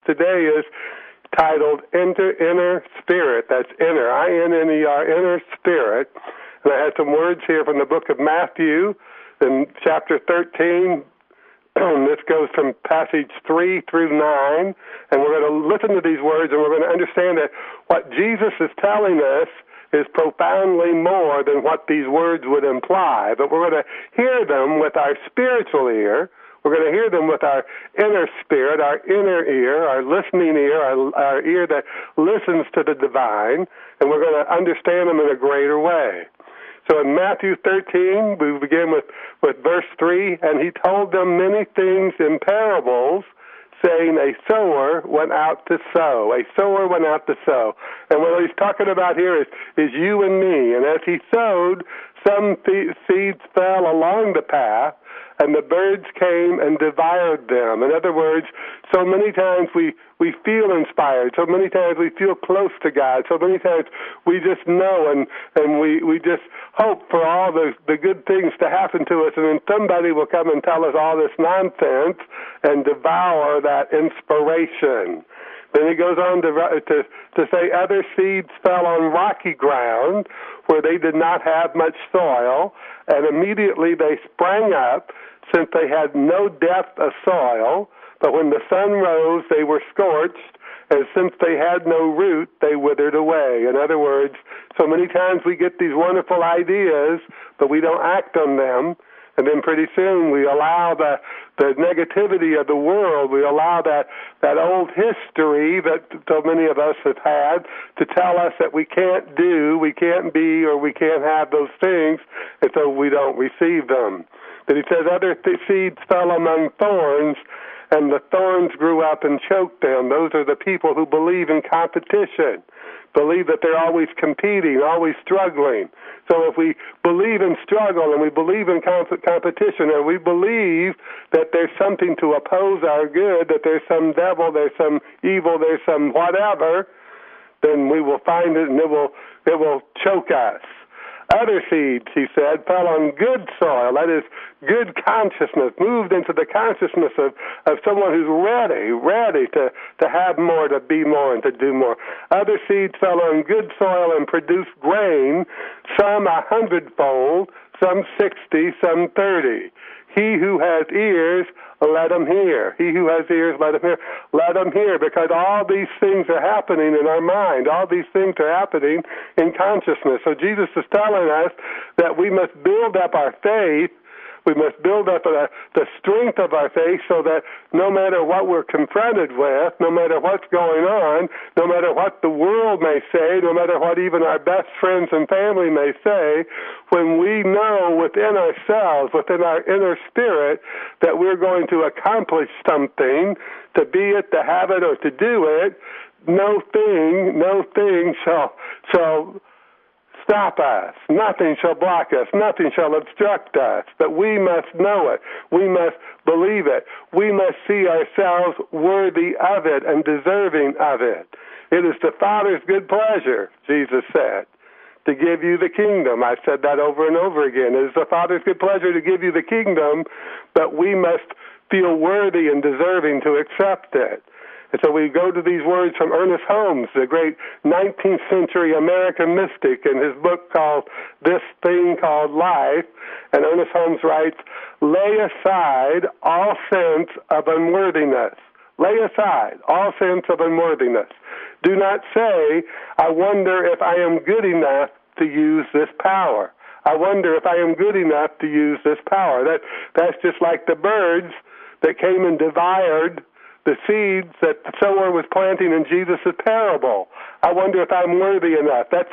today is titled Inner Spirit. That's inner, I-N-N-E-R, inner spirit. And I had some words here from the book of Matthew in chapter 13. This goes from passage 3 through 9. And we're going to listen to these words, and we're going to understand that what Jesus is telling us is profoundly more than what these words would imply. But we're going to hear them with our spiritual ear. We're going to hear them with our inner spirit, our inner ear, our listening ear, our ear that listens to the divine, and we're going to understand them in a greater way. So in Matthew 13, we begin with verse 3, and he told them many things in parables, saying, a sower went out to sow. A sower went out to sow. And what he's talking about here is you and me. And as he sowed, some seeds fell along the path, and the birds came and devoured them. In other words, so many times we feel inspired. So many times we feel close to God. So many times we just know and we just hope for all the good things to happen to us. And then somebody will come and tell us all this nonsense and devour that inspiration. Then he goes on to say other seeds fell on rocky ground where they did not have much soil, and immediately they sprang up since they had no depth of soil. But when the sun rose, they were scorched, and since they had no root, they withered away. In other words, so many times we get these wonderful ideas, but we don't act on them. And then pretty soon we allow the negativity of the world, we allow that old history that so many of us have had to tell us that we can't do, we can't be, or we can't have those things, and so we don't receive them. Then he says other seeds fell among thorns, and the thorns grew up and choked them. Those are the people who believe in competition, believe that they're always competing, always struggling. So if we believe in struggle and we believe in competition, and we believe that there's something to oppose our good, that there's some devil, there's some evil, there's some whatever, then we will find it and it will choke us. Other seeds, he said, fell on good soil, that is, good consciousness, moved into the consciousness of someone who's ready to have more, to be more, and to do more. Other seeds fell on good soil and produced grain, some 100-fold, some 60, some 30. He who has ears, let him hear. He who has ears, let him hear. Let him hear, because all these things are happening in our mind. All these things are happening in consciousness. So Jesus is telling us that we must build up our faith. We must build up the strength of our faith so that no matter what we're confronted with, no matter what's going on, no matter what the world may say, no matter what even our best friends and family may say, when we know within ourselves, within our inner spirit, that we're going to accomplish something, to be it, to have it, or to do it, no thing shall stop us. Nothing shall block us. Nothing shall obstruct us. But we must know it. We must believe it. We must see ourselves worthy of it and deserving of it. It is the Father's good pleasure, Jesus said, to give you the kingdom. I've said that over and over again. It is the Father's good pleasure to give you the kingdom, but we must feel worthy and deserving to accept it. And so we go to these words from Ernest Holmes, the great 19th century American mystic, in his book called This Thing Called Life. And Ernest Holmes writes, lay aside all sense of unworthiness. Lay aside all sense of unworthiness. Do not say, I wonder if I am good enough to use this power. I wonder if I am good enough to use this power. That's just like the birds that came and devoured the seeds that the sower was planting in Jesus' parable. I wonder if I'm worthy enough. That's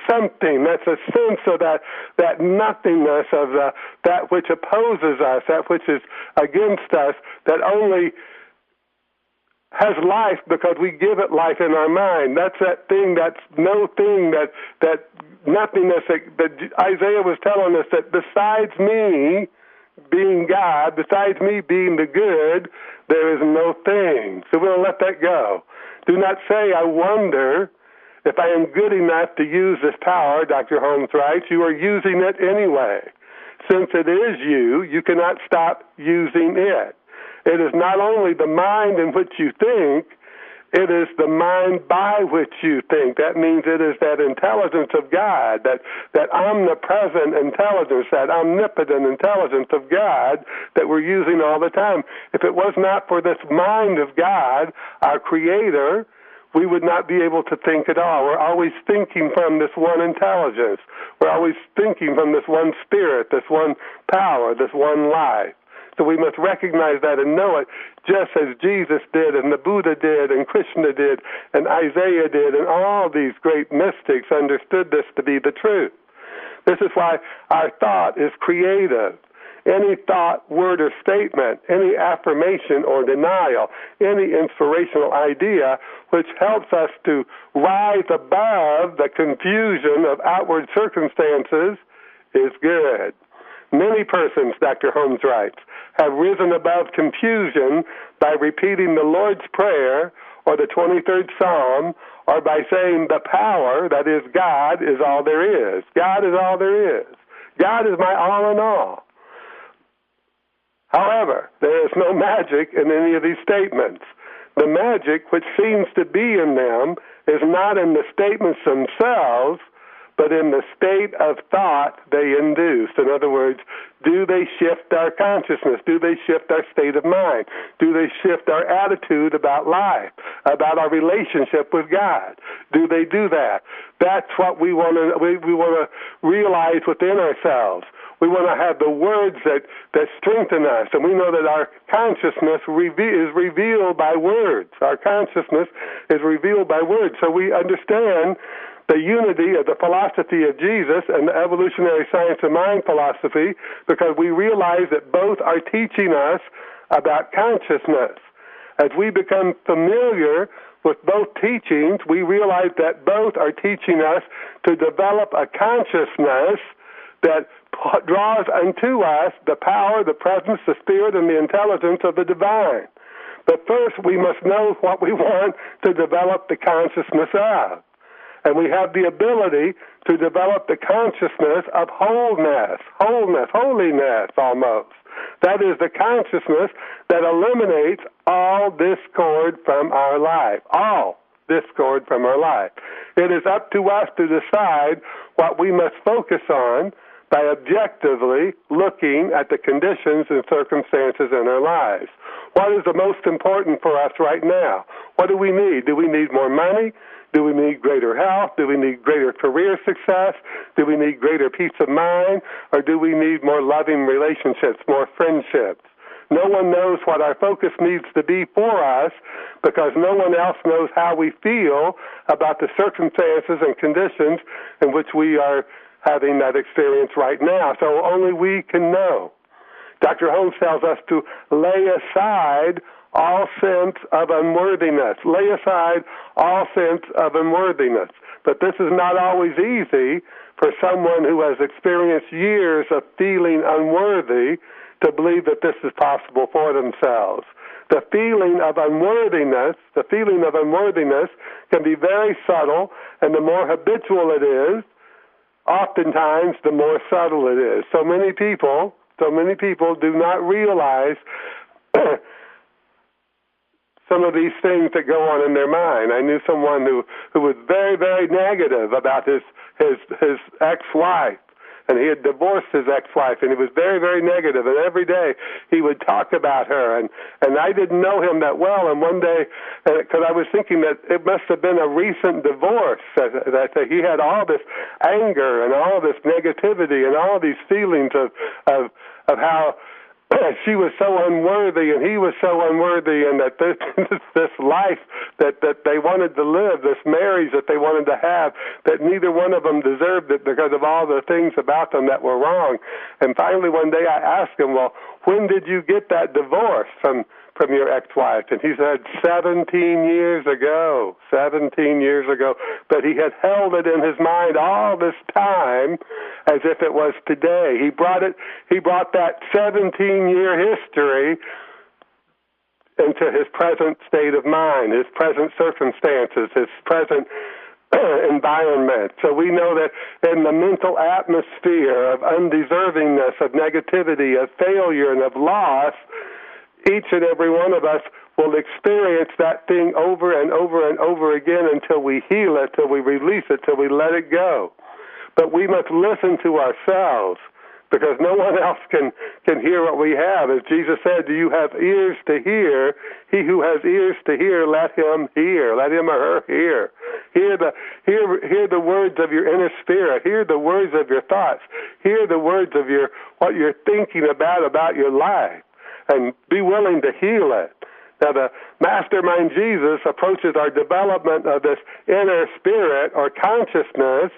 something. That's a sense of that nothingness of that which opposes us, that which is against us, that only has life because we give it life in our mind. That's that thing, that's no thing, that nothingness that Isaiah was telling us, that besides me being God, besides me being the good, there is no thing. So we'll let that go. Do not say, I wonder if I am good enough to use this power, Dr. Holmes writes. You are using it anyway. Since it is you, you cannot stop using it. It is not only the mind in which you think, It is the mind by which you think. That means it is that intelligence of God, that omnipresent intelligence, that omnipotent intelligence of God that we're using all the time. If it was not for this mind of God, our Creator, we would not be able to think at all. We're always thinking from this one intelligence. We're always thinking from this one spirit, this one power, this one life. So we must recognize that and know it, just as Jesus did, and the Buddha did, and Krishna did, and Isaiah did, and all these great mystics understood this to be the truth. This is why our thought is creative. Any thought, word, or statement, any affirmation or denial, any inspirational idea which helps us to rise above the confusion of outward circumstances is good. Many persons, Dr. Holmes writes, have risen above confusion by repeating the Lord's Prayer or the 23rd Psalm, or by saying the power, that is God, is all there is. God is all there is. God is my all in all. However, there is no magic in any of these statements. The magic which seems to be in them is not in the statements themselves, but in the state of thought they induce. In other words, do they shift our consciousness? Do they shift our state of mind? Do they shift our attitude about life, about our relationship with God? Do they do that? That's what we want to realize within ourselves. We want to have the words that strengthen us, and we know that our consciousness is revealed by words. Our consciousness is revealed by words. So we understand the unity of the philosophy of Jesus and the evolutionary science of mind philosophy, because we realize that both are teaching us about consciousness. As we become familiar with both teachings, we realize that both are teaching us to develop a consciousness that draws unto us the power, the presence, the spirit, and the intelligence of the divine. But first, we must know what we want to develop the consciousness of. And we have the ability to develop the consciousness of holiness almost. That is the consciousness that eliminates all discord from our life. All discord from our life. It is up to us to decide what we must focus on by objectively looking at the conditions and circumstances in our lives. What is the most important for us right now? What do we need? Do we need more money? Do we need greater health? Do we need greater career success? Do we need greater peace of mind? Or do we need more loving relationships, more friendships? No one knows what our focus needs to be for us, because no one else knows how we feel about the circumstances and conditions in which we are having that experience right now. So only we can know. Dr. Holmes tells us to lay aside all sense of unworthiness. Lay aside all sense of unworthiness. But this is not always easy for someone who has experienced years of feeling unworthy to believe that this is possible for themselves. The feeling of unworthiness can be very subtle, and the more habitual it is, oftentimes the more subtle it is. So many people do not realize some of these things that go on in their mind. I knew someone who was very, very negative about his ex-wife, and he had divorced his ex-wife, and he was very, very negative, and every day he would talk about her, and I didn't know him that well, and one day, because I was thinking that it must have been a recent divorce, that he had all this anger and all this negativity and all these feelings of how she was so unworthy and he was so unworthy, and that this life that they wanted to live, this marriage that they wanted to have, that neither one of them deserved it because of all the things about them that were wrong. And finally one day I asked him, well, when did you get that divorce from your ex-wife? And he said, 17 years ago. 17 years ago. But he had held it in his mind all this time as if it was today. He brought that 17-year history into his present state of mind, his present circumstances, his present environment. So we know that in the mental atmosphere of undeservingness, of negativity, of failure, and of loss, each and every one of us will experience that thing over and over and over again until we heal it, till we release it, till we let it go. But we must listen to ourselves, because no one else can hear what we have. As Jesus said, do you have ears to hear? He who has ears to hear, let him hear. Let him or her hear. Hear the words of your inner spirit. Hear the words of your thoughts. Hear the words of what you're thinking about your life, and be willing to heal it. Now, the mastermind Jesus approaches our development of this inner spirit or consciousness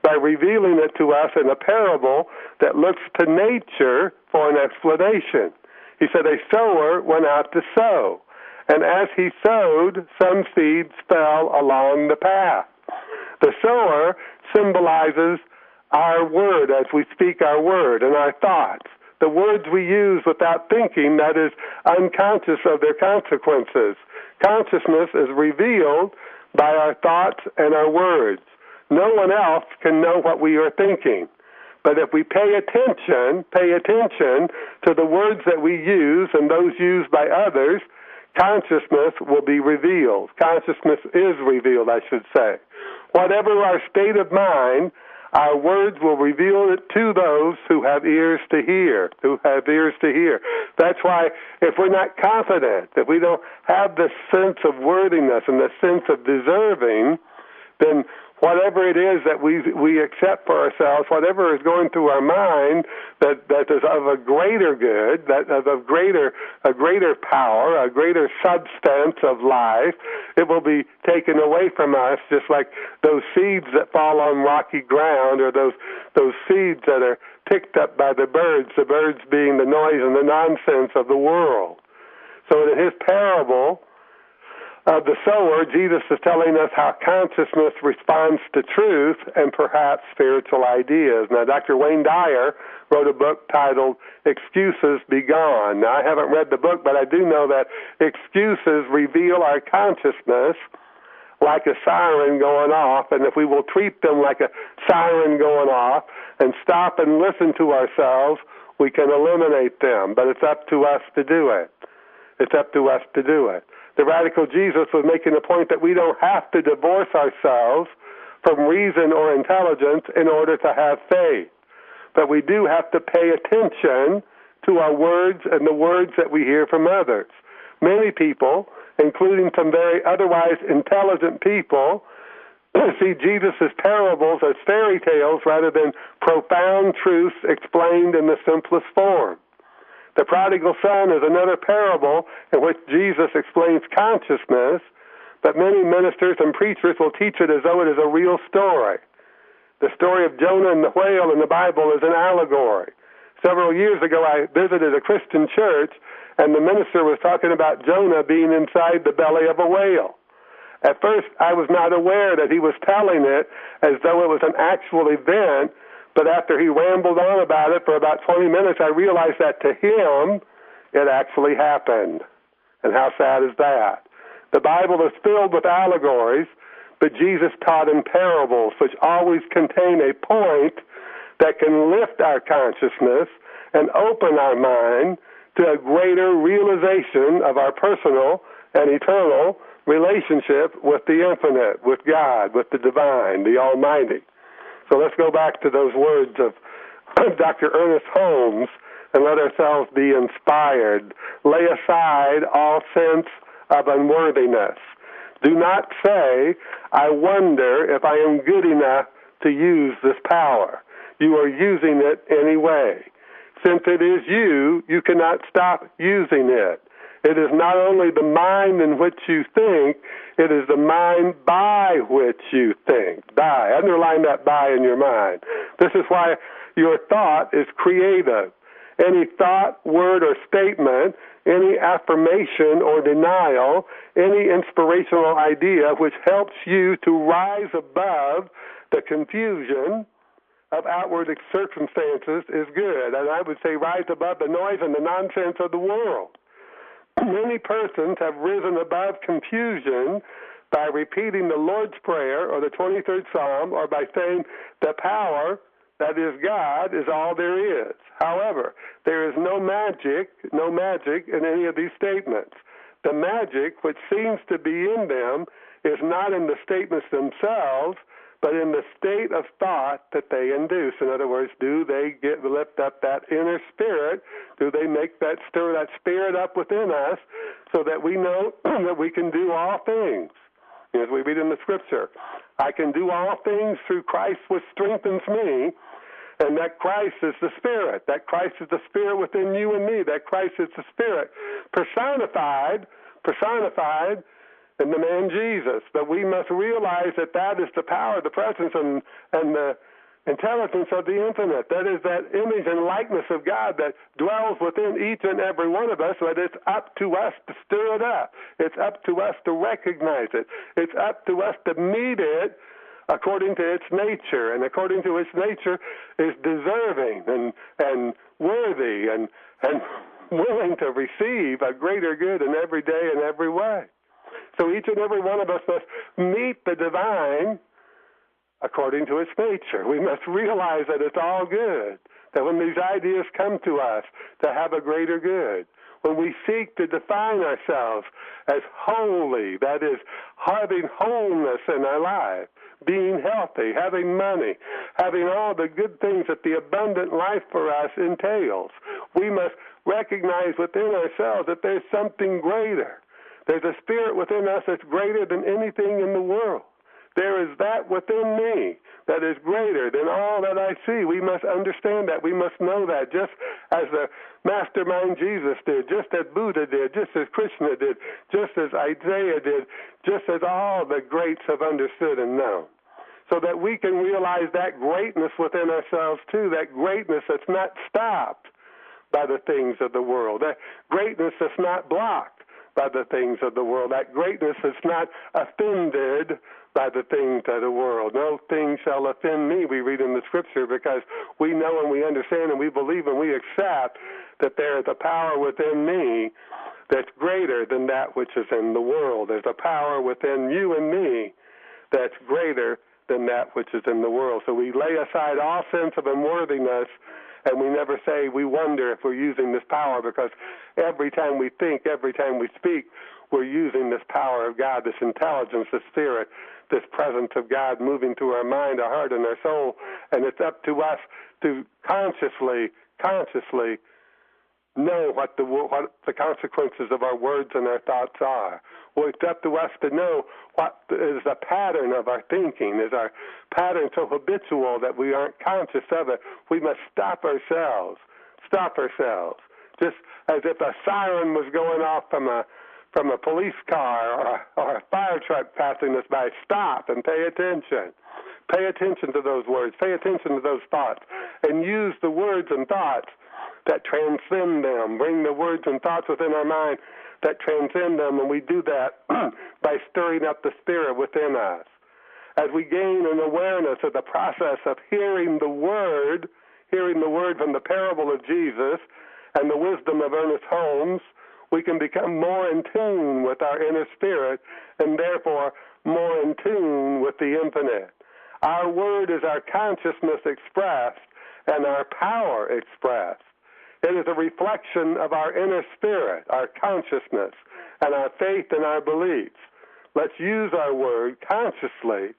by revealing it to us in a parable that looks to nature for an explanation. He said, a sower went out to sow, and as he sowed, some seeds fell along the path. The sower symbolizes our word as we speak our word and our thoughts. The words we use without thinking, that is, unconscious of their consequences. Consciousness is revealed by our thoughts and our words. No one else can know what we are thinking. But if we pay attention to the words that we use and those used by others, consciousness will be revealed. Consciousness is revealed, I should say. Whatever our state of mind, our words will reveal it to those who have ears to hear, That's why if we're not confident, if we don't have the sense of worthiness and the sense of deserving, then whatever it is that we accept for ourselves, whatever is going through our mind that is of a greater good, that of a greater power, a greater substance of life, it will be taken away from us, just like those seeds that fall on rocky ground, or those seeds that are picked up by the birds being the noise and the nonsense of the world. So in his parable of the sower, Jesus is telling us how consciousness responds to truth and perhaps spiritual ideas. Now, Dr. Wayne Dyer wrote a book titled Excuses Be Gone. Now, I haven't read the book, but I do know that excuses reveal our consciousness like a siren going off, and if we will treat them like a siren going off and stop and listen to ourselves, we can eliminate them. But it's up to us to do it. The radical Jesus was making the point that we don't have to divorce ourselves from reason or intelligence in order to have faith. But we do have to pay attention to our words and the words that we hear from others. Many people, including some very otherwise intelligent people, see Jesus' parables as fairy tales rather than profound truths explained in the simplest form. The prodigal son is another parable in which Jesus explains consciousness, but many ministers and preachers will teach it as though it is a real story. The story of Jonah and the whale in the Bible is an allegory. Several years ago, I visited a Christian church, and the minister was talking about Jonah being inside the belly of a whale. At first, I was not aware that he was telling it as though it was an actual event, but after he rambled on about it for about 20 minutes, I realized that to him, it actually happened. And how sad is that? The Bible is filled with allegories, but Jesus taught in parables, which always contain a point that can lift our consciousness and open our mind to a greater realization of our personal and eternal relationship with the infinite, with God, with the divine, the Almighty. So let's go back to those words of Dr. Ernest Holmes and let ourselves be inspired. Lay aside all sense of unworthiness. Do not say, I wonder if I am good enough to use this power. You are using it anyway. Since it is you, you cannot stop using it. It is not only the mind in which you think, it is the mind by which you think. By. Underline that by in your mind. This is why your thought is creative. Any thought, word, or statement, any affirmation or denial, any inspirational idea which helps you to rise above the confusion of outward circumstances is good. And I would say rise above the noise and the nonsense of the world. Many persons have risen above confusion by repeating the Lord's Prayer or the 23rd Psalm, or by saying the power, that is God, is all there is. However, there is no magic in any of these statements. The magic, which seems to be in them, is not in the statements themselves, but in the state of thought that they induce. In other words, do they lift up that inner spirit? Do they stir that spirit up within us so that we know that we can do all things? As we read in the Scripture, I can do all things through Christ which strengthens me, and that Christ is the Spirit. That Christ is the Spirit within you and me. That Christ is the Spirit personified in the man Jesus. That we must realize that is the power, the presence, and the intelligence of the infinite. That is that image and likeness of God that dwells within each and every one of us, but it's up to us to stir it up. It's up to us to recognize it. It's up to us to meet it according to its nature, and according to its nature is deserving and worthy and willing to receive a greater good in every day and every way. So each and every one of us must meet the divine according to its nature. We must realize that it's all good, that when these ideas come to us to have a greater good, when we seek to define ourselves as holy, that is, having wholeness in our life, being healthy, having money, having all the good things that the abundant life for us entails, we must recognize within ourselves that there's something greater. There's a spirit within us that's greater than anything in the world. There is that within me that is greater than all that I see. We must understand that. We must know that, just as the mastermind Jesus did, just as Buddha did, just as Krishna did, just as Isaiah did, just as all the greats have understood and known. So that we can realize that greatness within ourselves too, that greatness that's not stopped by the things of the world, that greatness that's not blocked by the things of the world, that greatness that's not offended by the things of the world. No thing shall offend me, we read in the Scripture, because we know and we understand and we believe and we accept that there is a power within me that's greater than that which is in the world. There's a power within you and me that's greater than that which is in the world. So we lay aside all sense of unworthiness, and we never say we wonder if we're using this power, because every time we think, every time we speak, we're using this power of God, this intelligence, this spirit, this presence of God moving through our mind, our heart, and our soul. And it's up to us to consciously know what the consequences of our words and our thoughts are. Well, it's up to us to know what is the pattern of our thinking. Is our pattern so habitual that we aren't conscious of it? We must stop ourselves, just as if a siren was going off from a police car or a fire truck passing us by. Stop and pay attention. Pay attention to those words. Pay attention to those thoughts, and use the words and thoughts that transcend them. Bring the words and thoughts within our mind that transcend them, and we do that by stirring up the spirit within us. As we gain an awareness of the process of hearing the word from the parable of Jesus and the wisdom of Ernest Holmes, we can become more in tune with our inner spirit and therefore more in tune with the infinite. Our word is our consciousness expressed and our power expressed. It is a reflection of our inner spirit, our consciousness, and our faith and our beliefs. Let's use our word consciously.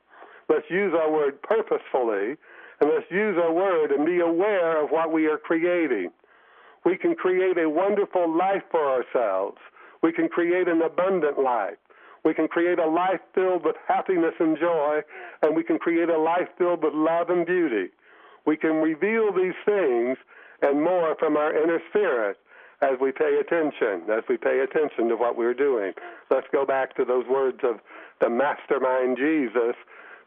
Let's use our word purposefully. And let's use our word and be aware of what we are creating. We can create a wonderful life for ourselves. We can create an abundant life. We can create a life filled with happiness and joy, and we can create a life filled with love and beauty. We can reveal these things and more from our inner spirit as we pay attention to what we're doing. Let's go back to those words of the mastermind Jesus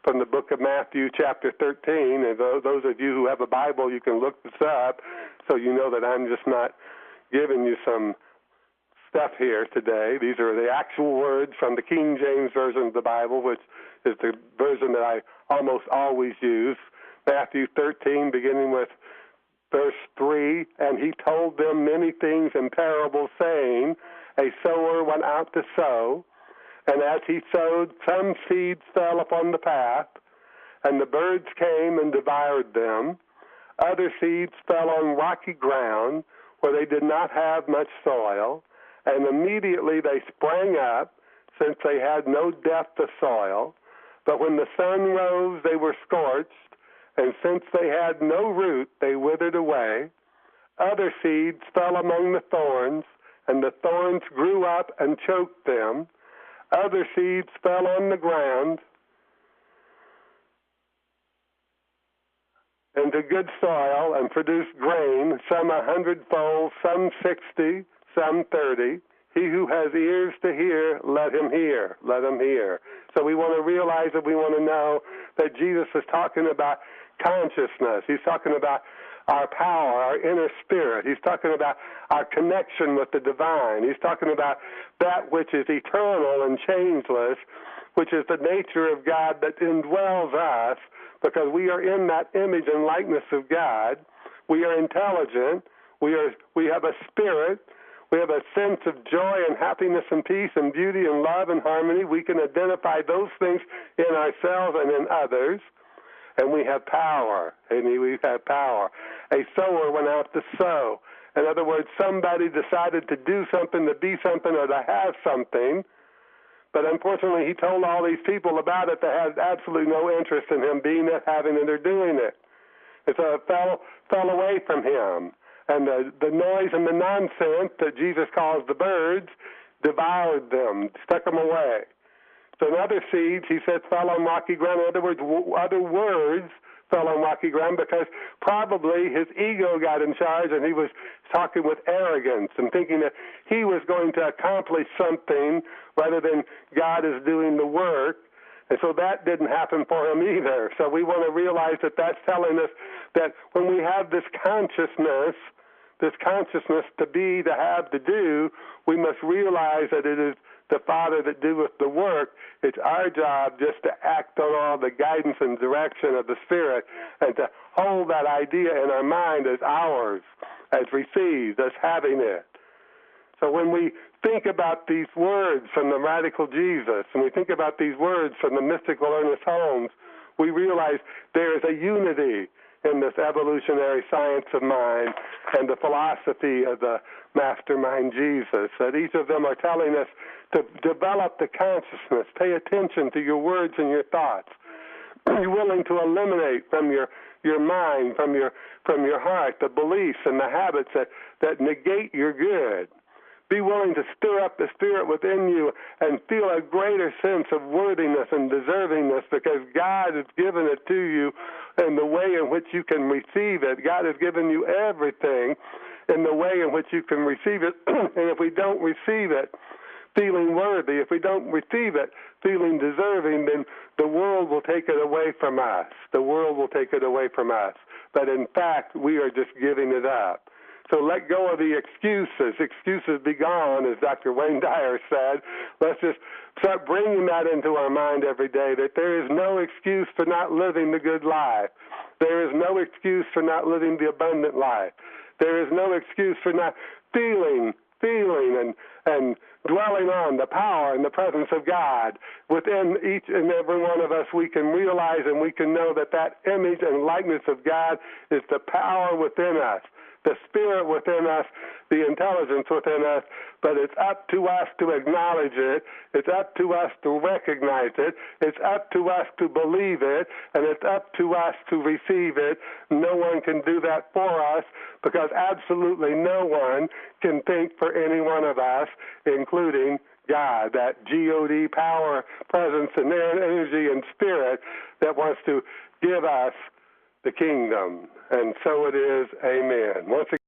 from the book of Matthew, chapter 13. And those of you who have a Bible, you can look this up so you know that I'm just not giving you some stuff here today. These are the actual words from the King James Version of the Bible, which is the version that I almost always use. Matthew 13, beginning with verse 3, and he told them many things in parables, saying, a sower went out to sow, and as he sowed, some seeds fell upon the path, and the birds came and devoured them. Other seeds fell on rocky ground, where they did not have much soil, And immediately they sprang up, since they had no depth of soil. But when the sun rose, they were scorched, and since they had no root, they withered away. Other seeds fell among the thorns, and the thorns grew up and choked them. Other seeds fell on the ground into good soil and produced grain, some 100-fold, some 60, some 30. He who has ears to hear, let him hear. Let him hear. So we want to realize that we want to know that Jesus is talking about consciousness. He's talking about our power, our inner spirit. He's talking about our connection with the divine. He's talking about that which is eternal and changeless, which is the nature of God that indwells us, because we are in that image and likeness of God. We are intelligent. We have a spirit. We have a sense of joy and happiness and peace and beauty and love and harmony. We can identify those things in ourselves and in others. And we have power. And we have power. A sower went out to sow. In other words, somebody decided to do something, to be something, or to have something. But unfortunately, he told all these people about it that had absolutely no interest in him being it, having it, or doing it. And so it fell away from him. And the noise and the nonsense that Jesus calls the birds devoured them, stuck them away. So in other seeds, he said, fell on rocky ground. In other words, other words fell on rocky ground because probably his ego got in charge and he was talking with arrogance and thinking that he was going to accomplish something rather than God is doing the work. And so that didn't happen for him either. So we want to realize that that's telling us that when we have this consciousness to be, to have, to do, we must realize that it is the Father that doeth the work. It's our job just to act on all the guidance and direction of the Spirit and to hold that idea in our mind as ours, as received, as having it. So when we think about these words from the radical Jesus, and we think about these words from the mystical Ernest Holmes, we realize there is a unity in this evolutionary science of mind and the philosophy of the mastermind Jesus, that each of them are telling us to develop the consciousness, pay attention to your words and your thoughts. Be willing to eliminate from your mind, from your heart, the beliefs and the habits that negate your good. Be willing to stir up the Spirit within you and feel a greater sense of worthiness and deservingness because God has given it to you in the way in which you can receive it. God has given you everything in the way in which you can receive it. And if we don't receive it feeling worthy, if we don't receive it feeling deserving, then the world will take it away from us. The world will take it away from us. But in fact, we are just giving it up. So let go of the excuses. Excuses be gone, as Dr. Wayne Dyer said. Let's just start bringing that into our mind every day, that there is no excuse for not living the good life. There is no excuse for not living the abundant life. There is no excuse for not feeling and dwelling on the power and the presence of God. Within each and every one of us, we can realize and we can know that that image and likeness of God is the power within us, the Spirit within us, the intelligence within us, but it's up to us to acknowledge it. It's up to us to recognize it. It's up to us to believe it, and it's up to us to receive it. No one can do that for us because absolutely no one can think for any one of us, including God, that God power, presence, and energy and Spirit that wants to give us the kingdom. And so it is. Amen. Once again,